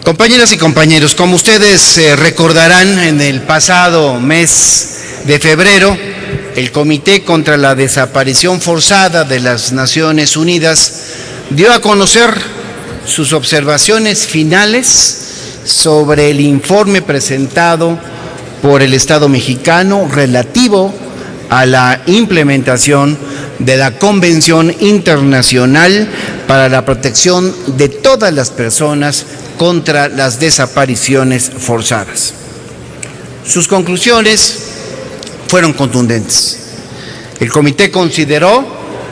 Compañeras y compañeros, como ustedes recordarán, en el pasado mes de febrero, el Comité contra la Desaparición Forzada de las Naciones Unidas dio a conocer sus observaciones finales sobre el informe presentado por el Estado mexicano relativo a la implementación de la Convención Internacional para la Protección de todas las personas contra las desapariciones forzadas. Sus conclusiones fueron contundentes. El comité consideró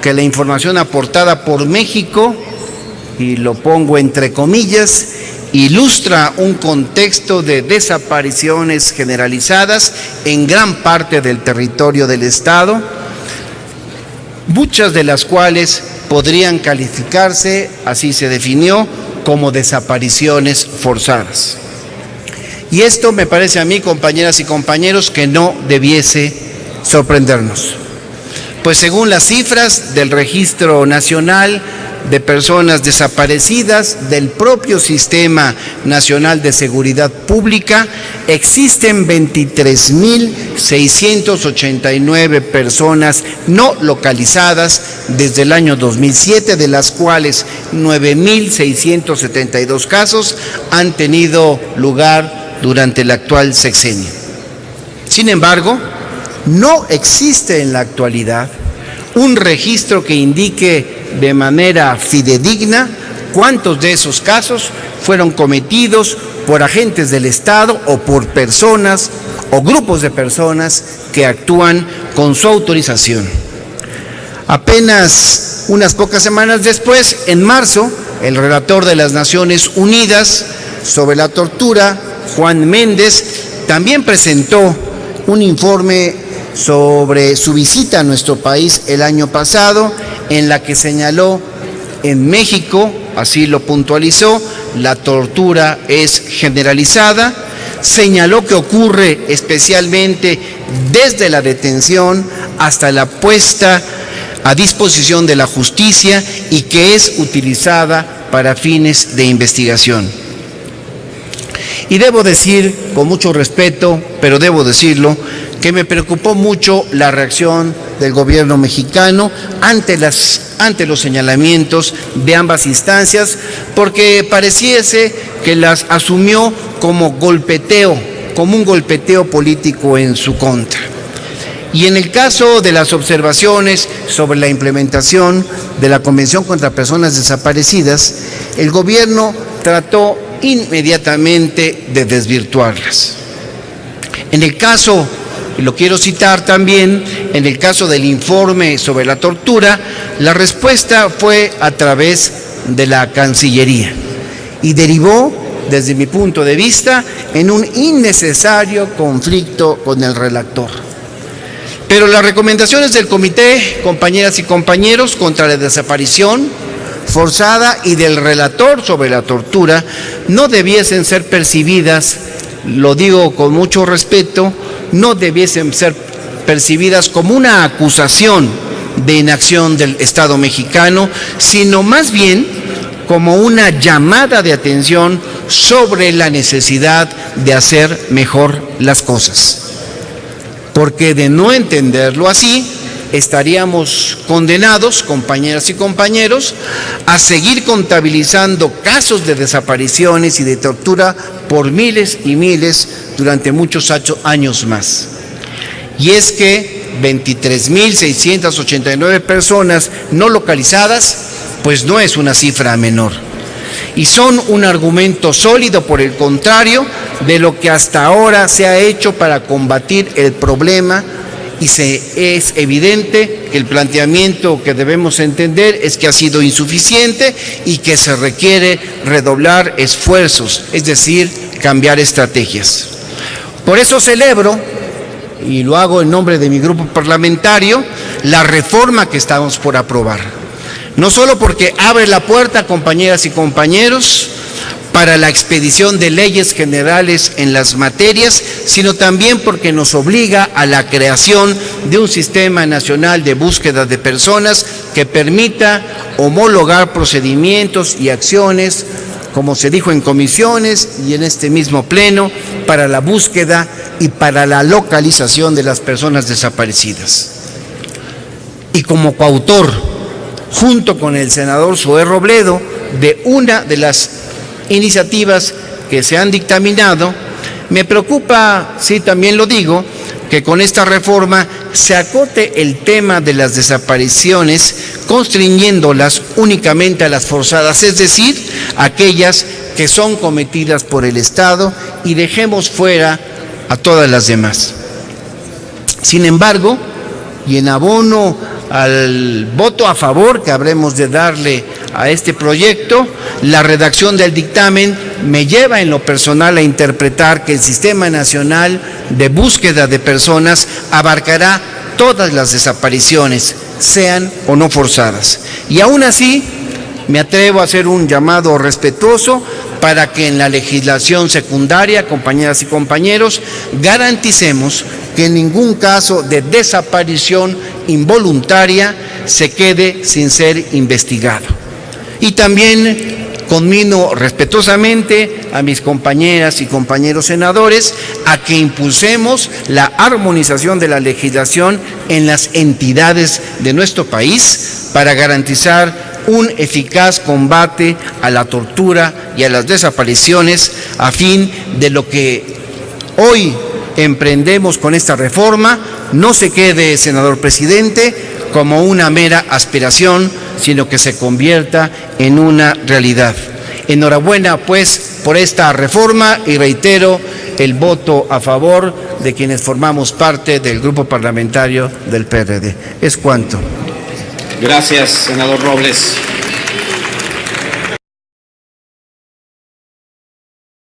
que la información aportada por México, y lo pongo entre comillas, ilustra un contexto de desapariciones generalizadas en gran parte del territorio del Estado, muchas de las cuales podrían calificarse, así se definió, como desapariciones forzadas. Y esto me parece a mí, compañeras y compañeros, que no debiese sorprendernos. Pues según las cifras del Registro Nacional de Personas Desaparecidas del propio Sistema Nacional de Seguridad Pública, existen 23.689 personas no localizadas desde el año 2007, de las cuales 9.672 casos han tenido lugar durante el actual sexenio. Sin embargo, no existe en la actualidad un registro que indique de manera fidedigna cuántos de esos casos fueron cometidos por agentes del Estado o por personas o grupos de personas que actúan con su autorización. Apenas unas pocas semanas después, en marzo, el relator de las Naciones Unidas sobre la tortura, Juan Méndez, también presentó un informe sobre su visita a nuestro país el año pasado, en la que señaló: en México, así lo puntualizó, la tortura es generalizada. Señaló que ocurre especialmente desde la detención hasta la puesta a disposición de la justicia y que es utilizada para fines de investigación. Y debo decir, con mucho respeto, pero debo decirlo, que me preocupó mucho la reacción del gobierno mexicano ante los señalamientos de ambas instancias, porque pareciese que las asumió como un golpeteo político en su contra. Y en el caso de las observaciones sobre la implementación de la Convención contra Personas Desaparecidas, el gobierno trató inmediatamente de desvirtuarlas. En el caso, y lo quiero citar también, en el caso del informe sobre la tortura, la respuesta fue a través de la Cancillería y derivó, desde mi punto de vista, en un innecesario conflicto con el relator. Pero las recomendaciones del comité, compañeras y compañeros, contra la desaparición forzada y del relator sobre la tortura no debiesen ser percibidas, lo digo con mucho respeto, no debiesen ser percibidas como una acusación de inacción del Estado mexicano, sino más bien como una llamada de atención sobre la necesidad de hacer mejor las cosas. Porque de no entenderlo así, estaríamos condenados, compañeras y compañeros, a seguir contabilizando casos de desapariciones y de tortura por miles y miles durante muchos años más. Y es que 23.689 personas no localizadas, pues no es una cifra menor. Y son un argumento sólido, por el contrario, de lo que hasta ahora se ha hecho para combatir el problema. Y es evidente que el planteamiento que debemos entender es que ha sido insuficiente y que se requiere redoblar esfuerzos, es decir, cambiar estrategias. Por eso celebro, y lo hago en nombre de mi grupo parlamentario, la reforma que estamos por aprobar. No solo porque abre la puerta, compañeras y compañeros, para la expedición de leyes generales en las materias, sino también porque nos obliga a la creación de un sistema nacional de búsqueda de personas que permita homologar procedimientos y acciones como se dijo en comisiones y en este mismo pleno, para la búsqueda y para la localización de las personas desaparecidas. Y como coautor, junto con el senador Zoé Robledo, de una de las iniciativas que se han dictaminado, me preocupa, sí, también lo digo, que con esta reforma se acote el tema de las desapariciones, constriñéndolas únicamente a las forzadas, es decir, aquellas que son cometidas por el Estado, y dejemos fuera a todas las demás. Sin embargo, y en abono al voto a favor que habremos de darle a este proyecto, la redacción del dictamen me lleva en lo personal a interpretar que el Sistema Nacional de Búsqueda de Personas abarcará todas las desapariciones, sean o no forzadas. Y aún así, me atrevo a hacer un llamado respetuoso para que en la legislación secundaria, compañeras y compañeros, garanticemos que en ningún caso de desaparición involuntaria se quede sin ser investigado. Y también conmino respetuosamente a mis compañeras y compañeros senadores a que impulsemos la armonización de la legislación en las entidades de nuestro país para garantizar un eficaz combate a la tortura y a las desapariciones, a fin de lo que hoy emprendemos con esta reforma no se quede, senador presidente, como una mera aspiración, sino que se convierta en una realidad. Enhorabuena, pues, por esta reforma y reitero el voto a favor de quienes formamos parte del grupo parlamentario del PRD. Es cuanto. Gracias, senador Robles.